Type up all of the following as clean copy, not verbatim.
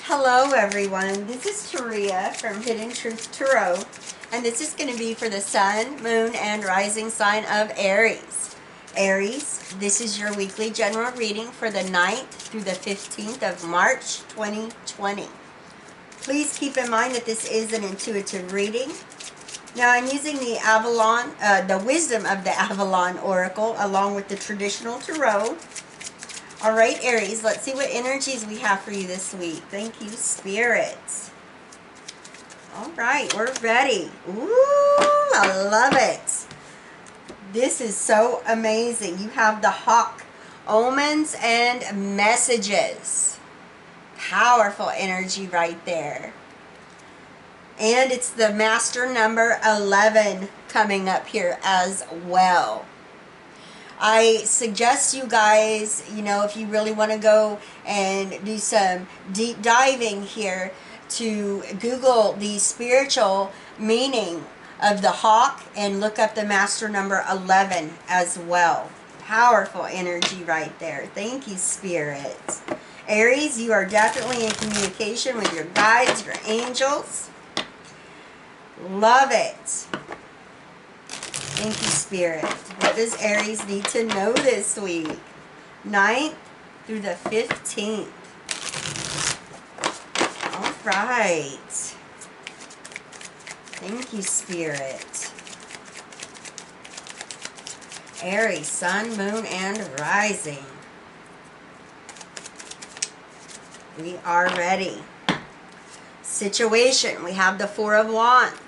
Hello everyone, this is Taria from Hidden Truth Tarot, and this is going to be for the Sun, Moon, and Rising sign of Aries. Aries, this is your weekly general reading for the 9th through the 15th of March 2020. Please keep in mind that this is an intuitive reading. Now I'm using the Wisdom of the Avalon Oracle along with the traditional Tarot. Alright, Aries, let's see what energies we have for you this week. Thank you, Spirit. Alright, we're ready. Ooh, I love it. This is so amazing. You have the Hawk, omens and messages. Powerful energy right there. And it's the master number 11 coming up here as well. I suggest you guys, if you really want to go and do some deep diving here, to Google the spiritual meaning of the hawk and look up the master number 11 as well. Powerful energy right there. Thank you, Spirit. Aries, you are definitely in communication with your guides, your angels. Love it. Thank you, Spirit. What does Aries need to know this week? 9th through the 15th. All right. Thank you, Spirit. Aries, Sun, Moon, and Rising. We are ready. Situation, we have the Four of Wands.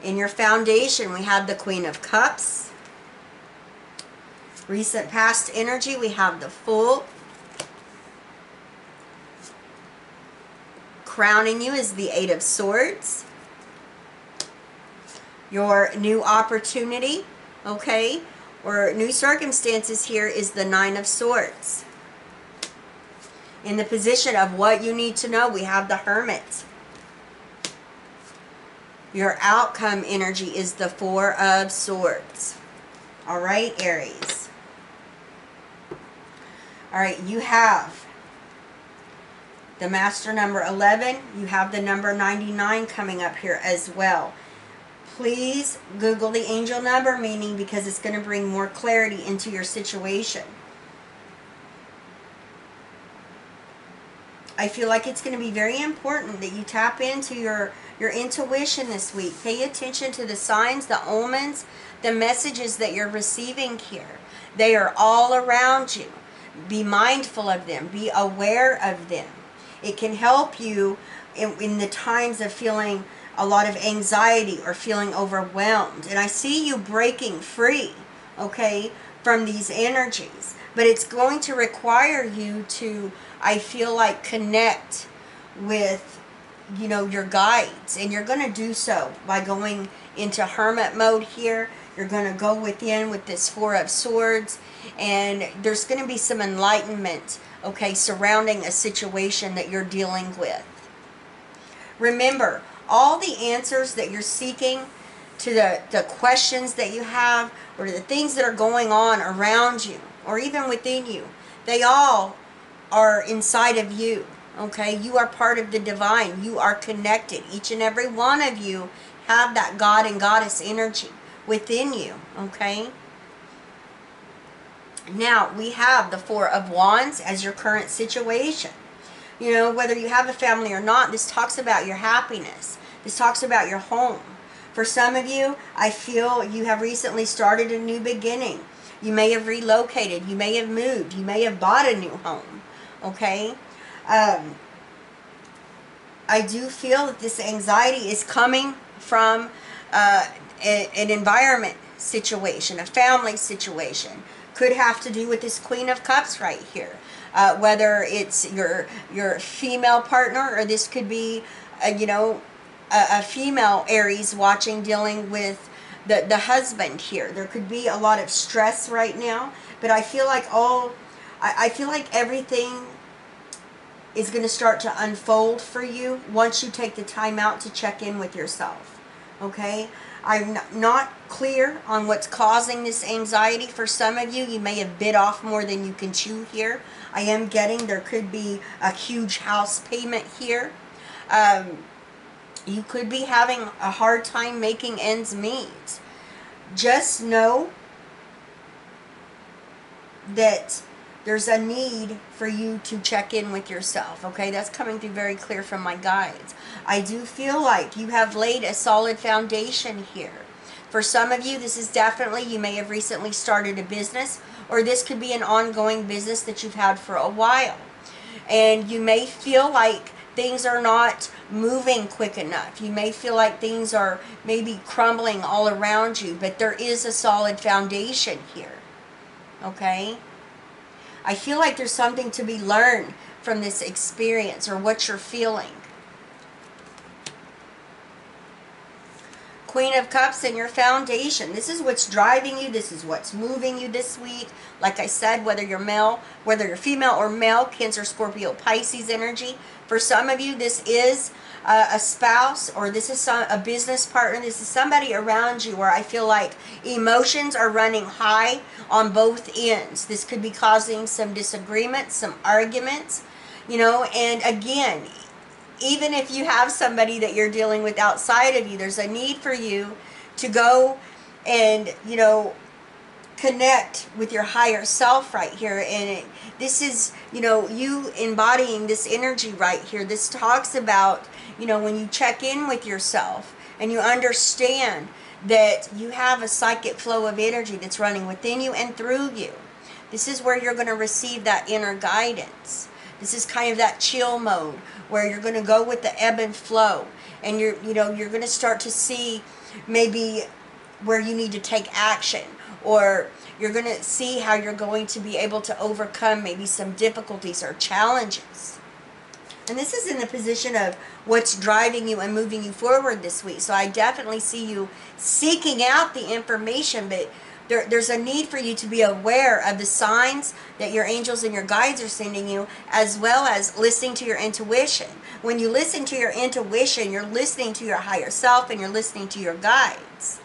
In your foundation, we have the Queen of Cups. Recent past energy, we have the Fool. Crowning you is the Eight of Swords. Your new opportunity, okay, or new circumstances here is the Nine of Swords. In the position of what you need to know, we have the Hermit. Your outcome energy is the Four of Swords. All right, Aries. All right, you have the master number 11. You have the number 99 coming up here as well. Please Google the angel number meaning because it's going to bring more clarity into your situation. I feel like it's going to be very important that you tap into your intuition this week. Pay attention to the signs, the omens, the messages that you're receiving here. They are all around you. Be mindful of them. Be aware of them. It can help you in the times of feeling a lot of anxiety or feeling overwhelmed. And I see you breaking free, okay, from these energies. But it's going to require you to, I feel like, connect with, your guides. And you're going to do so by going into hermit mode here. You're going to go within with this Four of Swords. And there's going to be some enlightenment, okay, surrounding a situation that you're dealing with. Remember, all the answers that you're seeking to the questions that you have or the things that are going on around you or even within you, they all are inside of you, okay? You are part of the divine. You are connected. Each and every one of you have that God and Goddess energy within you, okay? Now, we have the Four of Wands as your current situation. Whether you have a family or not, this talks about your happiness. This talks about your home. For some of you, I feel you have recently started a new beginning. You may have relocated. You may have moved. You may have bought a new home. Okay? I do feel that this anxiety is coming from an environment situation, a family situation. Could have to do with this Queen of Cups right here. Whether it's your female partner or this could be, a female Aries dealing with the husband here. There could be a lot of stress right now, but I feel like everything is going to start to unfold for you once you take the time out to check in with yourself. Okay? I'm not clear on what's causing this anxiety. For some of you, you may have bit off more than you can chew here. I am getting there could be a huge house payment here. You could be having a hard time making ends meet. Just know that there's a need for you to check in with yourself, okay? That's coming through very clear from my guides. I do feel like you have laid a solid foundation here. For some of you, this is definitely, you may have recently started a business, or this could be an ongoing business that you've had for a while. And you may feel like things are not moving quick enough. You may feel like things are maybe crumbling all around you, but there is a solid foundation here, okay? I feel like there's something to be learned from this experience or what you're feeling. Queen of Cups and your foundation. This is what's driving you. This is what's moving you this week. Like I said, whether you're male, whether you're female or male, Cancer, Scorpio, Pisces energy. For some of you, this is a spouse, or this is a business partner. This is somebody around you where I feel like emotions are running high on both ends. This could be causing some disagreements, some arguments, you know, and again, even if you have somebody that you're dealing with outside of you, there's a need for you to go and, you know, connect with your higher self right here. And this is, you know, you embodying this energy right here. This talks about, you know, when you check in with yourself and you understand that you have a psychic flow of energy that's running within you and through you. This is where you're going to receive that inner guidance. This is kind of that chill mode where you're going to go with the ebb and flow, and you're going to start to see maybe where you need to take action, or you're going to see how you're going to be able to overcome maybe some difficulties or challenges. And this is in the position of what's driving you and moving you forward this week. So I definitely see you seeking out the information, but there's a need for you to be aware of the signs that your angels and your guides are sending you, as well as listening to your intuition. When you listen to your intuition, you're listening to your higher self and you're listening to your guides.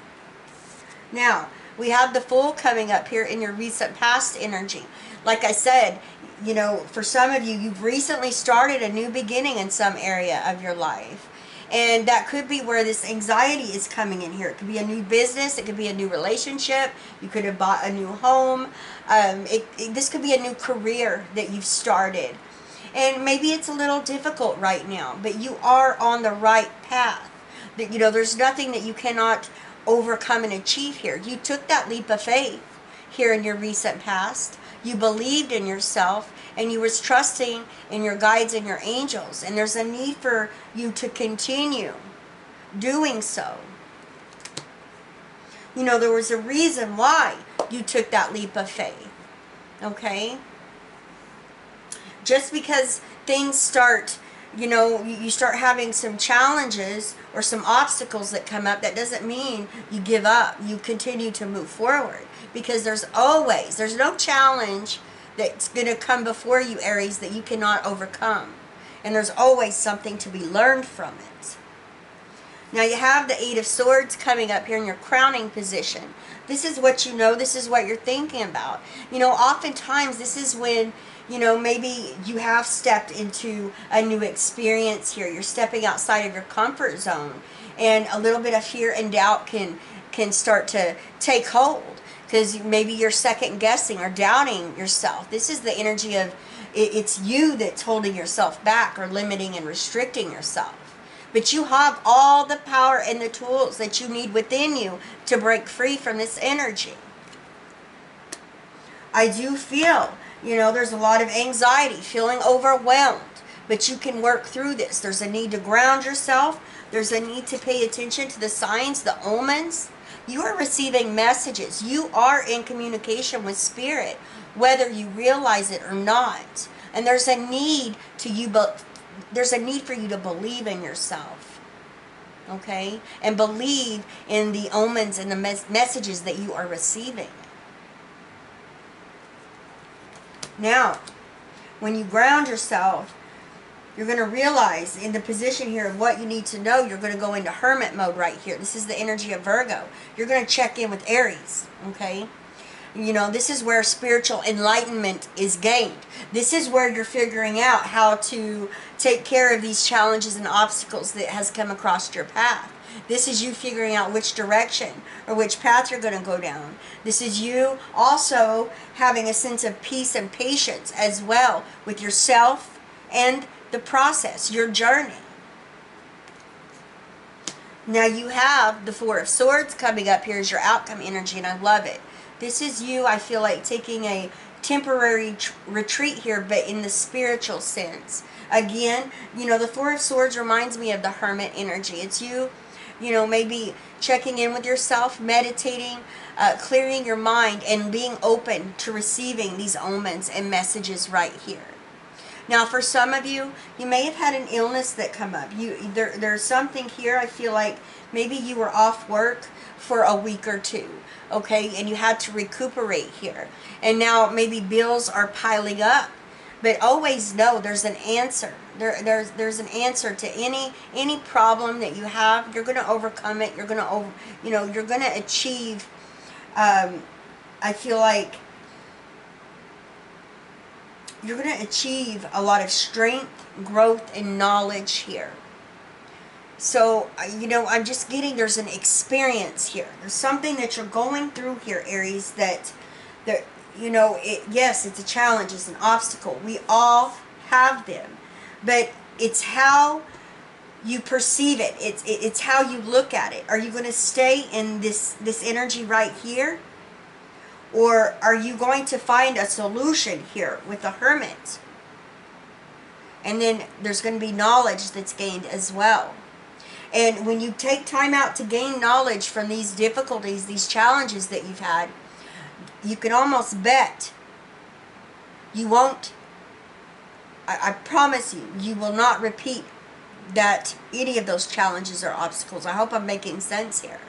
Now, we have the Fool coming up here in your recent past energy. Like I said, you know, for some of you, you've recently started a new beginning in some area of your life. And that could be where this anxiety is coming in here. It could be a new business. It could be a new relationship. You could have bought a new home. This could be a new career that you've started. And maybe it's a little difficult right now, but you are on the right path. You know, there's nothing that you cannot overcome and achieve here. You took that leap of faith here in your recent past. You believed in yourself, and you was trusting in your guides and your angels. And there's a need for you to continue doing so. You know, there was a reason why you took that leap of faith. Okay? Just because things start, you know, you start having some challenges or some obstacles that come up, that doesn't mean you give up. You continue to move forward. Because there's no challenge that's going to come before you, Aries, that you cannot overcome. And there's always something to be learned from it. Now you have the Eight of Swords coming up here in your crowning position. This is what you know. This is what you're thinking about. You know, oftentimes this is when, you know, maybe you have stepped into a new experience here. You're stepping outside of your comfort zone. And a little bit of fear and doubt can start to take hold. Because maybe you're second guessing or doubting yourself. This is the energy of it's you that's holding yourself back or limiting and restricting yourself. But you have all the power and the tools that you need within you to break free from this energy. I do feel, you know, there's a lot of anxiety, feeling overwhelmed. But you can work through this. There's a need to ground yourself. There's a need to pay attention to the signs, the omens. You are receiving messages. You are in communication with Spirit, whether you realize it or not. And there's a need for you to believe in yourself, okay? And believe in the omens and the messages that you are receiving. Now, when you ground yourself, You're going to realize in the position here of what you need to know, you're going to go into hermit mode right here. This is the energy of Virgo. You're going to check in with Aries, okay? You know, this is where spiritual enlightenment is gained. This is where you're figuring out how to take care of these challenges and obstacles that has come across your path. This is you figuring out which direction or which path you're going to go down. This is you also having a sense of peace and patience as well with yourself and the process, your journey. Now you have the Four of Swords coming up here as your outcome energy, and I love it. This is you, I feel like, taking a temporary retreat here, but in the spiritual sense. Again, you know, the Four of Swords reminds me of the hermit energy. It's you, you know, maybe checking in with yourself, meditating, clearing your mind, and being open to receiving these omens and messages right here. Now, for some of you, you may have had an illness that come up. There's something here, I feel like maybe you were off work for a week or two, okay, and you had to recuperate here. And now maybe bills are piling up. But always know there's an answer. There's an answer to any problem that you have. You're going to overcome it. You're going to you're going to achieve. I feel like you're going to achieve a lot of strength, growth, and knowledge here. So, you know, I'm just getting there's an experience here. There's something that you're going through here, Aries, that you know, yes, it's a challenge, it's an obstacle. We all have them. But it's how you perceive it. It's how you look at it. Are you going to stay in this energy right here? Or are you going to find a solution here with the Hermit? And then there's going to be knowledge that's gained as well. And when you take time out to gain knowledge from these difficulties, these challenges that you've had, you can almost bet you won't, I promise you, you will not repeat that any of those challenges or obstacles. I hope I'm making sense here.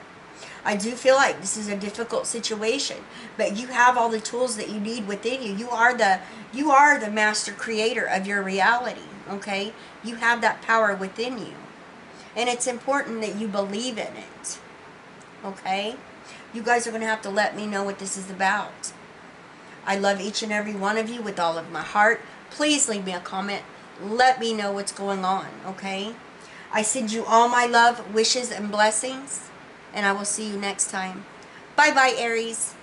I do feel like this is a difficult situation, but you have all the tools that you need within you. You are the master creator of your reality, okay? You have that power within you. And it's important that you believe in it, okay? You guys are going to have to let me know what this is about. I love each and every one of you with all of my heart. Please leave me a comment. Let me know what's going on, okay? I send you all my love, wishes, and blessings. And I will see you next time. Bye-bye, Aries.